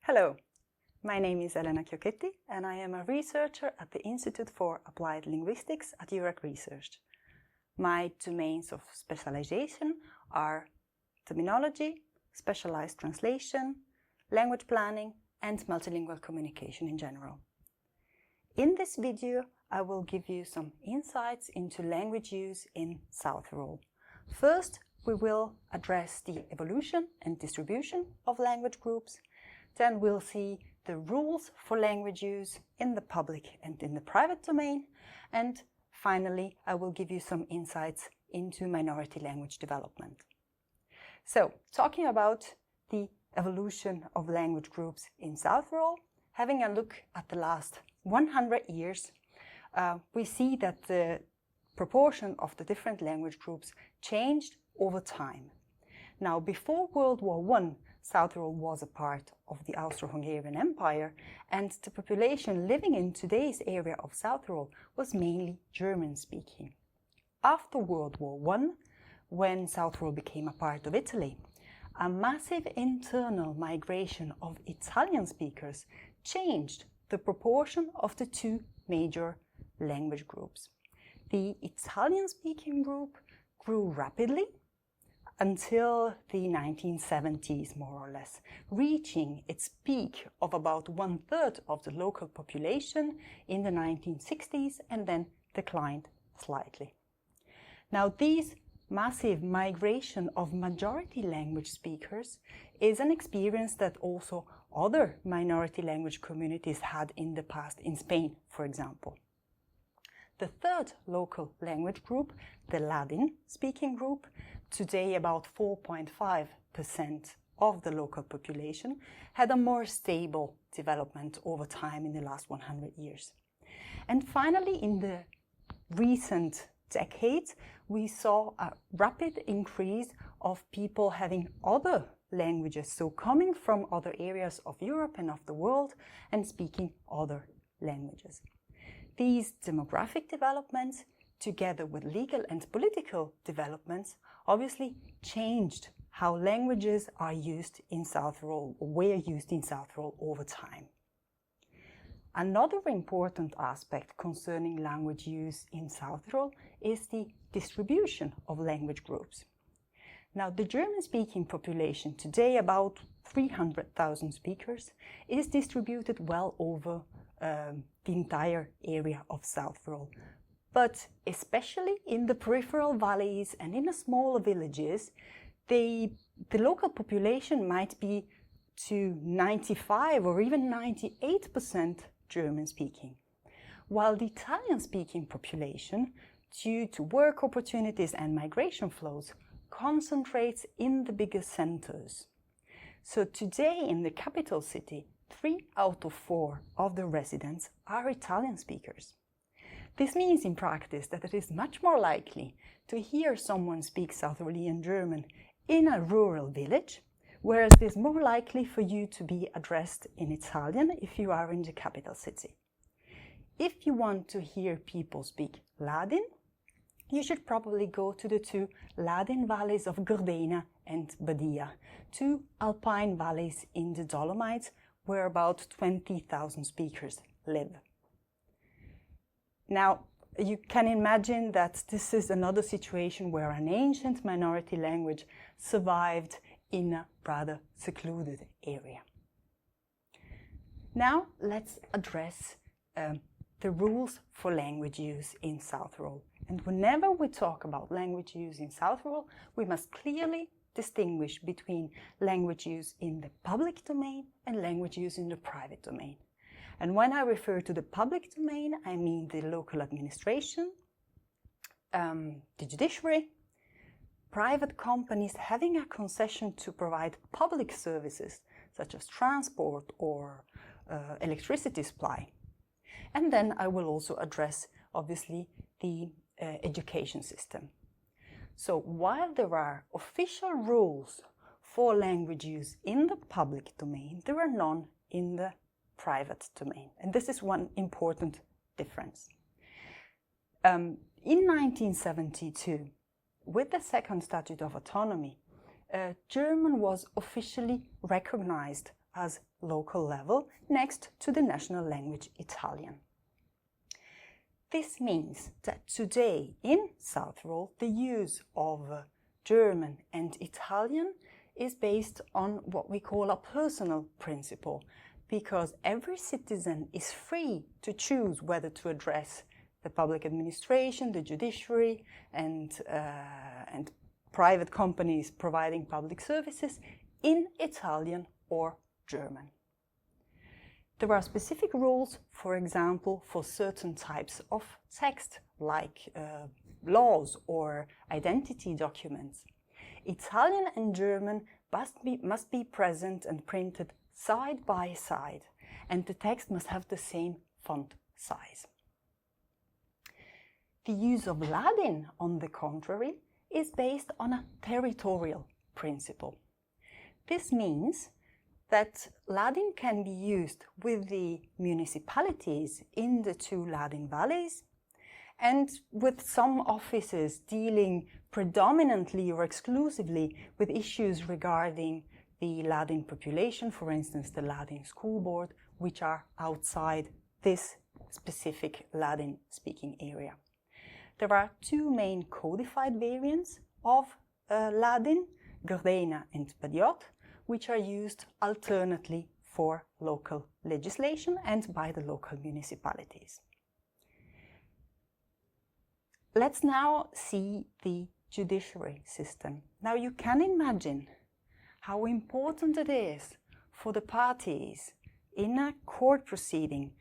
Hello, my name is Elena Chiochetti and I am a researcher at the Institute for Applied Linguistics at URAC Research. My domains of specialization are terminology, specialized translation, language planning and multilingual communication in general. In this video, I will give you some insights into language use in South Tyrol. First, we will address the evolution and distribution of language groups. Then we'll see the rules for language use in the public and in the private domain. And finally, I will give you some insights into minority language development. So, talking about the evolution of language groups in South Tyrol, having a look at the last 100 years, we see that the proportion of the different language groups changed over time. Now, before World War I, South Tyrol was a part of the Austro-Hungarian Empire, and the population living in today's area of South Tyrol was mainly German-speaking. After World War I, when South Tyrol became a part of Italy, a massive internal migration of Italian speakers changed the proportion of the two major language groups. The Italian-speaking group grew rapidly until the 1970s, more or less, reaching its peak of about 1/3 of the local population in the 1960s and then declined slightly. Now, these massive migration of majority language speakers is an experience that also other minority language communities had in the past, in Spain, for example. The third local language group, the Ladin-speaking group, today about 4.5% of the local population, had a more stable development over time in the last 100 years. And finally, in the recent decades, we saw a rapid increase of people having other languages, so coming from other areas of Europe and of the world and speaking other languages. These demographic developments, together with legal and political developments, obviously changed how languages are used in South Tyrol, or were used in South Tyrol over time. Another important aspect concerning language use in South Tyrol is the distribution of language groups. Now, the German-speaking population, today about 300,000 speakers, is distributed well over the entire area of South Tyrol. But especially in the peripheral valleys and in the smaller villages, the local population might be to 95 or even 98% German-speaking, while the Italian-speaking population, due to work opportunities and migration flows, concentrates in the biggest centers. So today in the capital city, 3 out of 4 of the residents are Italian speakers. This means in practice that it is much more likely to hear someone speak South Tyrolean German in a rural village, whereas it is more likely for you to be addressed in Italian if you are in the capital city. If you want to hear people speak Ladin, you should probably go to the 2 Ladin valleys of Gardena and Badia, 2 alpine valleys in the Dolomites, where about 20,000 speakers live. Now, you can imagine that this is another situation where an ancient minority language survived in a rather secluded area. Now, let's address the rules for language use in South Tyrol. And whenever we talk about language use in South Tyrol, we must clearly distinguish between language use in the public domain and language use in the private domain. And when I refer to the public domain, I mean the local administration, the judiciary, private companies having a concession to provide public services such as transport or electricity supply. And then I will also address, obviously, the education system. So while there are official rules for language use in the public domain, there are none in the private domain. And this is one important difference. In 1972, with the Second Statute of Autonomy, German was officially recognized as local level next to the national language Italian. This means that today in South Tyrol the use of German and Italian is based on what we call a personal principle, because every citizen is free to choose whether to address the public administration, the judiciary, and private companies providing public services in Italian or German. There are specific rules, for example, for certain types of text, like laws or identity documents. Italian and German must be present and printed side by side, and the text must have the same font size. The use of Latin, on the contrary, is based on a territorial principle. This means that Latin can be used with the municipalities in the two Latin valleys and with some offices dealing predominantly or exclusively with issues regarding the Latin population, for instance the Latin school board, which are outside this specific Latin-speaking area. There are two main codified variants of Latin, Gardena and Padiot, which are used alternately for local legislation and by the local municipalities. Let's now see the judiciary system. Now you can imagine how important it is for the parties in a court proceeding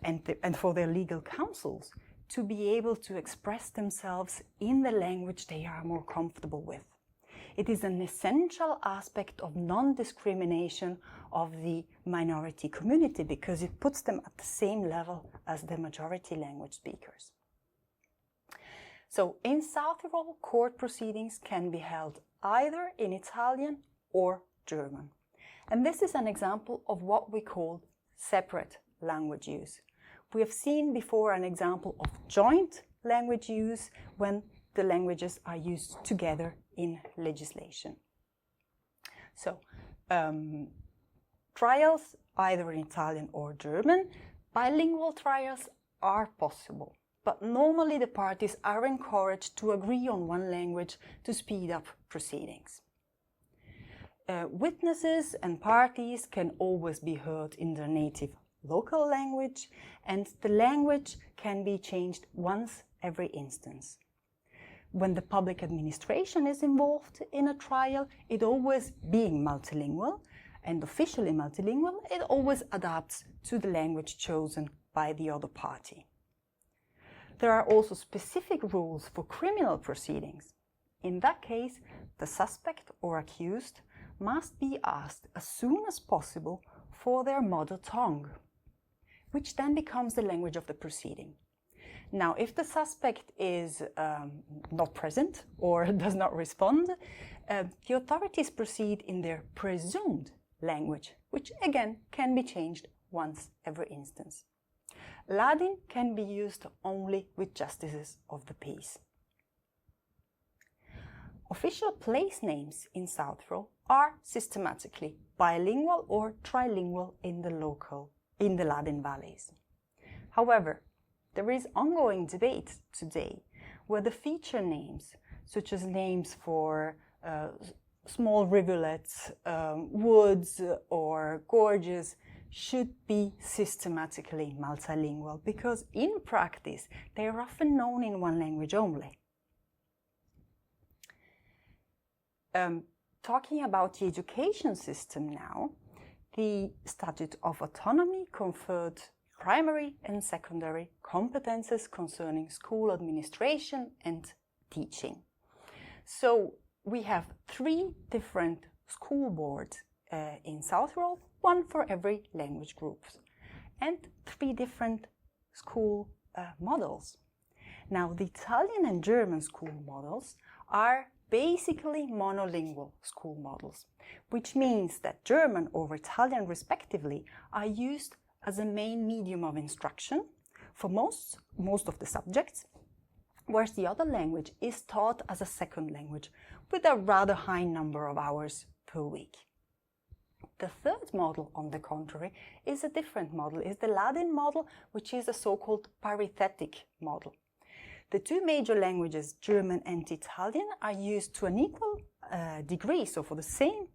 and for their legal counsels to be able to express themselves in the language they are more comfortable with. It is an essential aspect of non-discrimination of the minority community because it puts them at the same level as the majority language speakers. So in South Tyrol, court proceedings can be held either in Italian or German. And this is an example of what we call separate language use. We have seen before an example of joint language use when the languages are used together in legislation. So, trials either in Italian or German, bilingual trials are possible, but normally the parties are encouraged to agree on one language to speed up proceedings. Witnesses and parties can always be heard in their native local language, and the language can be changed once every instance. When the public administration is involved in a trial, it always being multilingual and officially multilingual, it always adapts to the language chosen by the other party. There are also specific rules for criminal proceedings. In that case, the suspect or accused must be asked as soon as possible for their mother tongue, which then becomes the language of the proceeding. Now, if the suspect is not present or does not respond, the authorities proceed in their presumed language, which again can be changed once every instance. Latin can be used only with justices of the peace. Official place names in South Tyrol are systematically bilingual or trilingual in the Latin valleys. However, there is ongoing debate today where the feature names, such as names for small rivulets, woods or gorges, should be systematically multilingual because in practice they are often known in one language only. Talking about the education system now, the Statute of Autonomy conferred primary and secondary competences concerning school administration and teaching. So we have 3 different school boards in South Tyrol, 1 for every language group, and 3 different school models. Now the Italian and German school models are basically monolingual school models, which means that German or Italian respectively are used as a main medium of instruction for most of the subjects, whereas the other language is taught as a second language with a rather high number of hours per week. The third model, on the contrary, is a different model, is the Ladin model, which is a so-called parithetic model. The two major languages, German and Italian, are used to an equal degree, so for the same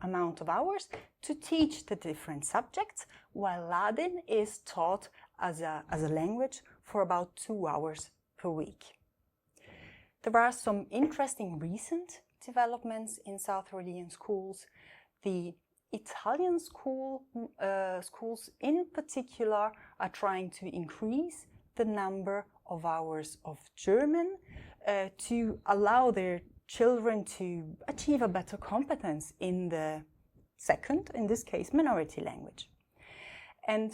amount of hours, to teach the different subjects, while Ladin is taught as a language for about 2 hours per week. There are some interesting recent developments in South Australian schools. The Italian schools in particular are trying to increase the number of hours of German to allow their children to achieve a better competence in the second, in this case, minority language. And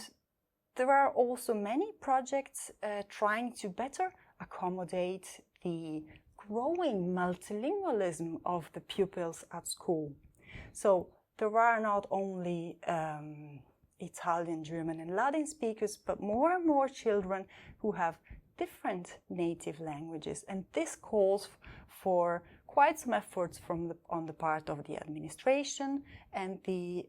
there are also many projects trying to better accommodate the growing multilingualism of the pupils at school. So there are not only Italian, German and Latin speakers, but more and more children who have different native languages, and this calls for quite some efforts on the part of the administration and the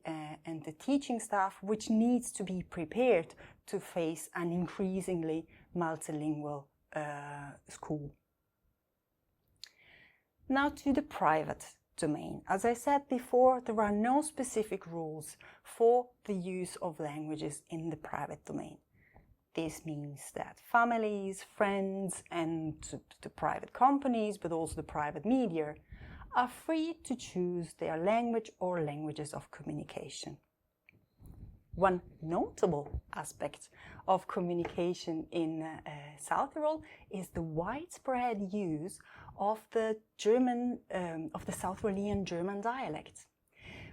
teaching staff, which needs to be prepared to face an increasingly multilingual school. Now to the private domain. As I said before, there are no specific rules for the use of languages in the private domain. This means that families, friends, and the private companies, but also the private media, are free to choose their language or languages of communication. One notable aspect of communication in South Tyrol is the widespread use of the South Tyrolean German dialects,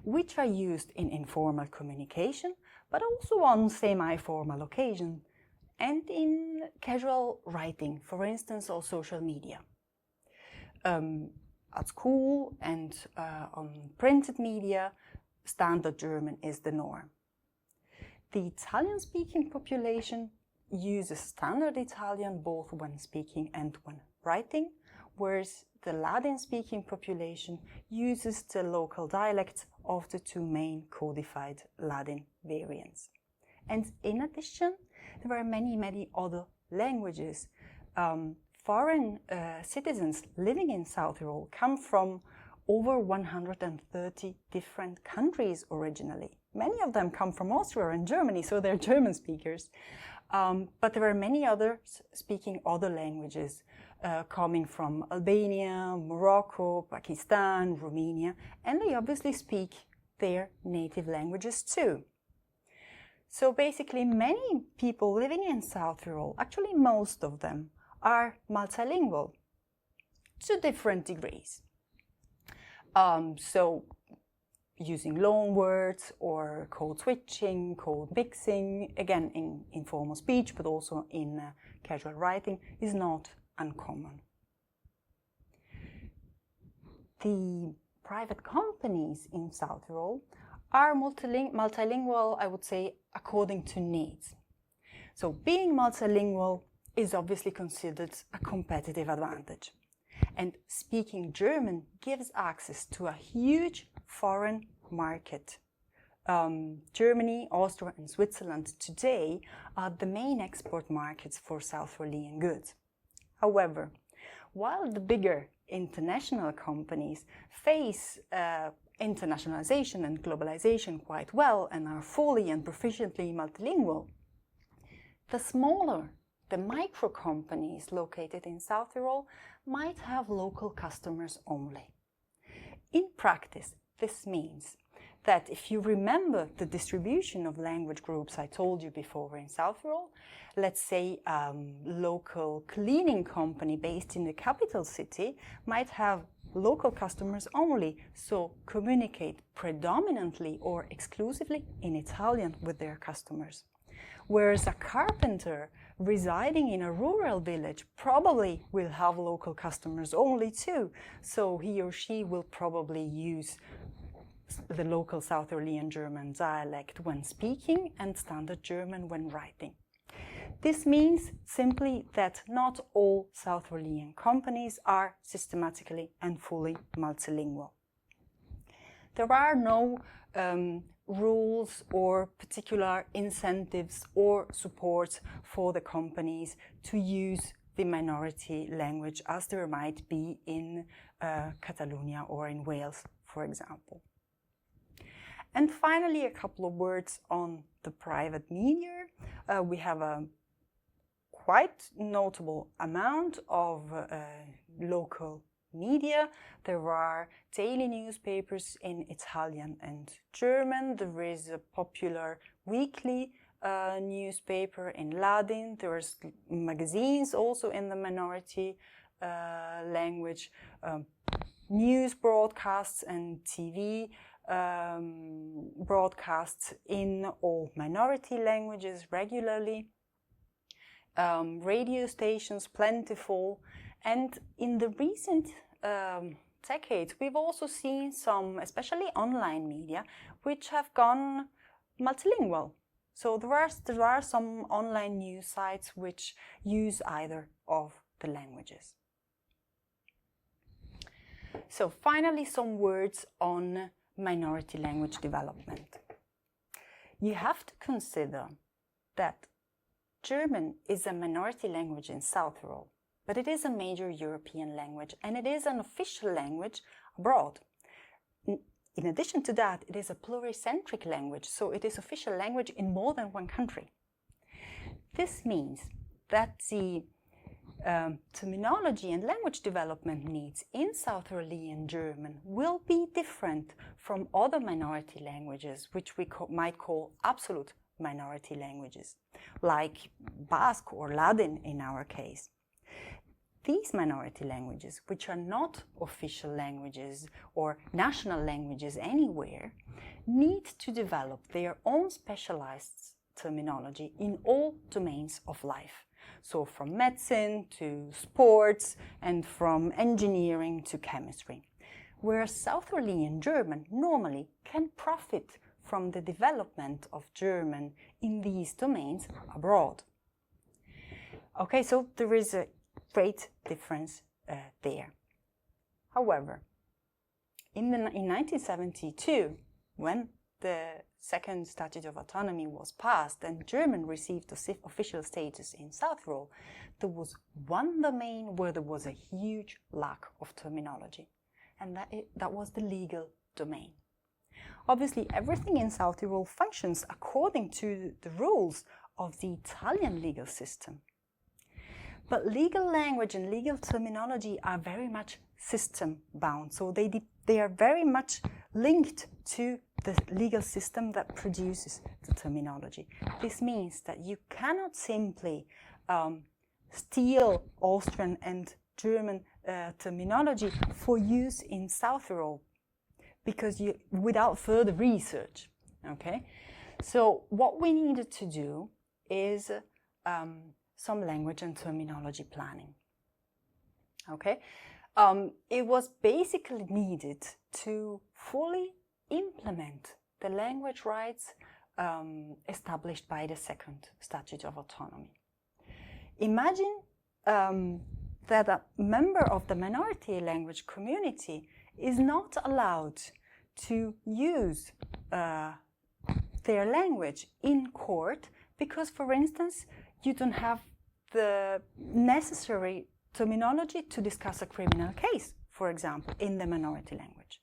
which are used in informal communication, but also on semi-formal occasion, and in casual writing, for instance, on social media. At school and on printed media, standard German is the norm. The Italian-speaking population uses standard Italian both when speaking and when writing, whereas the Latin-speaking population uses the local dialects of the two main codified Latin variants. And in addition, there are many other languages. Foreign citizens living in South Tyrol come from over 130 different countries originally. Many of them come from Austria and Germany, so they're German speakers. But there are many others speaking other languages, coming from Albania, Morocco, Pakistan, Romania, and they obviously speak their native languages too. So basically many people living in South Tyrol, actually most of them, are multilingual to different degrees. So using loan words or code switching, code mixing, again in informal speech, but also in casual writing, is not uncommon. The private companies in South Tyrol are multilingual, I would say, according to needs. So being multilingual is obviously considered a competitive advantage. And speaking German gives access to a huge foreign market. Germany, Austria and Switzerland today are the main export markets for South Tyrolean goods. However, while the bigger international companies face internationalization and globalization quite well and are fully and proficiently multilingual, the smaller, the micro companies located in South Tyrol might have local customers only. In practice, this means that if you remember the distribution of language groups I told you before in South Tyrol, let's say a local cleaning company based in the capital city might have local customers only, so communicate predominantly or exclusively in Italian with their customers. Whereas a carpenter residing in a rural village probably will have local customers only too, so he or she will probably use the local South Tyrolean German dialect when speaking and standard German when writing. This means simply that not all South Tyrolean companies are systematically and fully multilingual. There are no rules or particular incentives or supports for the companies to use the minority language as there might be in Catalonia or in Wales, for example. And finally, a couple of words on the private media. We have a quite notable amount of local media. There are daily newspapers in Italian and German. There is a popular weekly newspaper in Ladin. There's magazines also in the minority language, news broadcasts and TV broadcasts in all minority languages regularly. Radio stations plentiful, and in the recent decades we've also seen some, especially online media, which have gone multilingual. So there are some online news sites which use either of the languages. So finally, some words on minority language development. You have to consider that German is a minority language in South Tyrol, but it is a major European language and it is an official language abroad. In addition to that, it is a pluricentric language, so it is official language in more than one country. This means that the terminology and language development needs in South Tyrolean German will be different from other minority languages, which we might call absolute minority languages, like Basque or Ladin in our case. These minority languages, which are not official languages or national languages anywhere, need to develop their own specialized terminology in all domains of life. So from medicine to sports and from engineering to chemistry. Whereas South Tyrolean German normally can profit from the development of German in these domains abroad. Okay, so there is a great difference there. However, in 1972, when the second Statute of Autonomy was passed and German received official status in South Tyrol, there was one domain where there was a huge lack of terminology, and that was the legal domain. Obviously, everything in South Tyrol functions according to the rules of the Italian legal system. But legal language and legal terminology are very much system-bound, so they are very much linked to the legal system that produces the terminology. This means that you cannot simply steal Austrian and German terminology for use in South Tyrol, because without further research. Okay, so what we needed to do is some language and terminology planning. Okay, it was basically needed to fully implement the language rights established by the second Statute of Autonomy. Imagine that a member of the minority language community is not allowed to use their language in court because, for instance, you don't have the necessary terminology to discuss a criminal case, for example, in the minority language.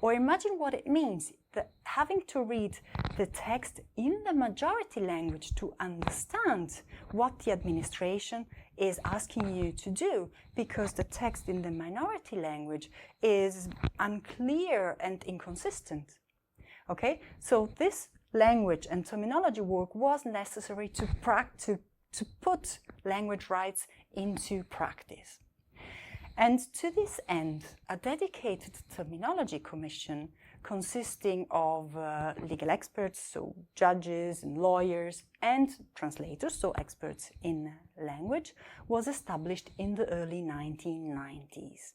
Or imagine what it means that having to read the text in the majority language to understand what the administration is asking you to do, because the text in the minority language is unclear and inconsistent. Okay, so this language and terminology work was necessary to put language rights into practice. And to this end, a dedicated terminology commission consisting of legal experts, so judges and lawyers, and translators, so experts in language, was established in the early 1990s.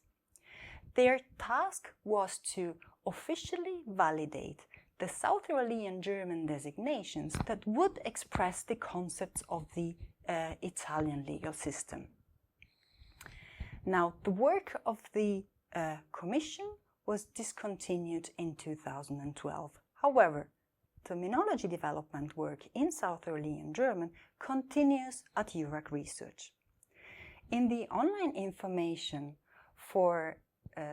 Their task was to officially validate the South Tyrolean German designations that would express the concepts of the Italian legal system. Now, the work of the Commission was discontinued in 2012. However, terminology development work in South Tyrolean German continues at URAC Research. In the online information for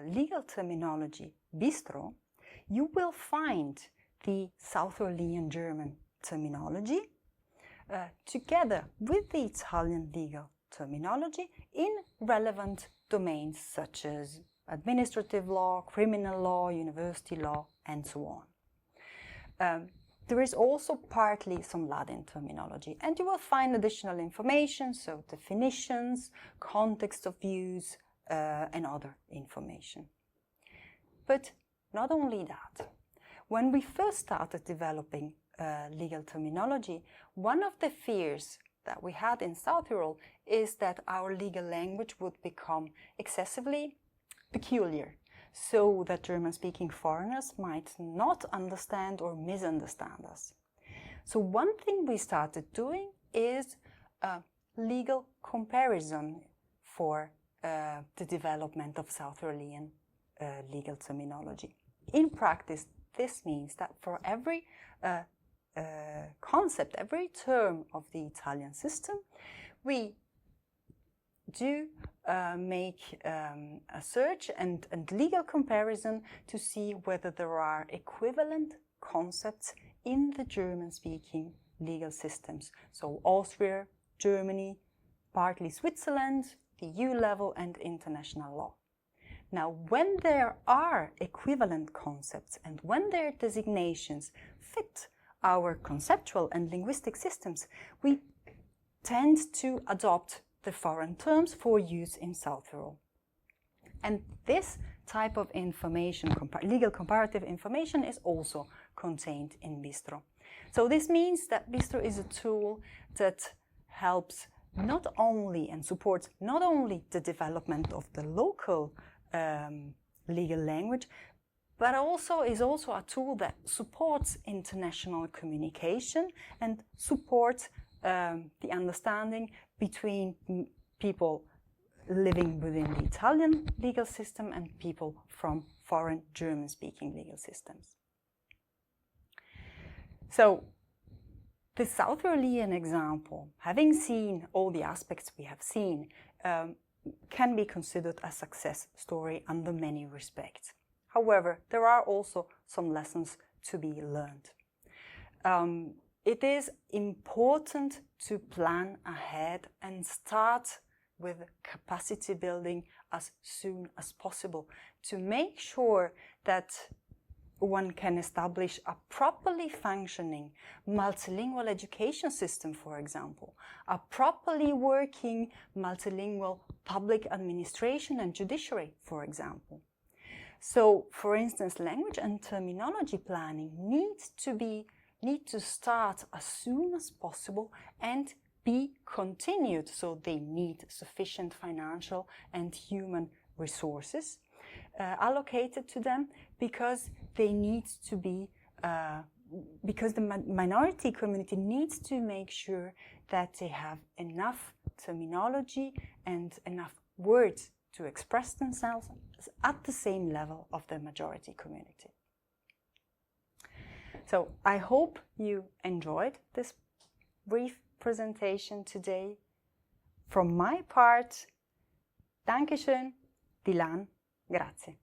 legal terminology Bistro, you will find the South Tyrolean German terminology together with the Italian legal terminology in relevant domains such as administrative law, criminal law, university law, and so on. There is also partly some Latin terminology, and you will find additional information, so definitions, context of use, and other information. But not only that, when we first started developing legal terminology, one of the fears that we had in South Tyrol is that our legal language would become excessively peculiar, so that German-speaking foreigners might not understand or misunderstand us. So one thing we started doing is a legal comparison for the development of South Tyrolean legal terminology. In practice, this means that for every concept, every term of the Italian system, we do make a search and legal comparison to see whether there are equivalent concepts in the German-speaking legal systems. So Austria, Germany, partly Switzerland, the EU level, and international law. Now, when there are equivalent concepts and when their designations fit our conceptual and linguistic systems, we tend to adopt the foreign terms for use in South Tyrol. And this type of information, legal comparative information, is also contained in Bistro. So this means that Bistro is a tool that helps not only and supports not only the development of the local legal language, but also is also a tool that supports international communication and supports the understanding between people living within the Italian legal system and people from foreign German-speaking legal systems. So, the South Tyrolean example, having seen all the aspects we have seen, can be considered a success story under many respects. However, there are also some lessons to be learned. It is important to plan ahead and start with capacity building as soon as possible to make sure that one can establish a properly functioning multilingual education system, for example, a properly working multilingual public administration and judiciary, for example. So, for instance, language and terminology planning need to start as soon as possible and be continued, so they need sufficient financial and human resources allocated to them, because they need to be because the minority community needs to make sure that they have enough terminology and enough words to express themselves at the same level of the majority community. So I hope you enjoyed this brief presentation today. From my part, Dankeschön, Dilan, grazie.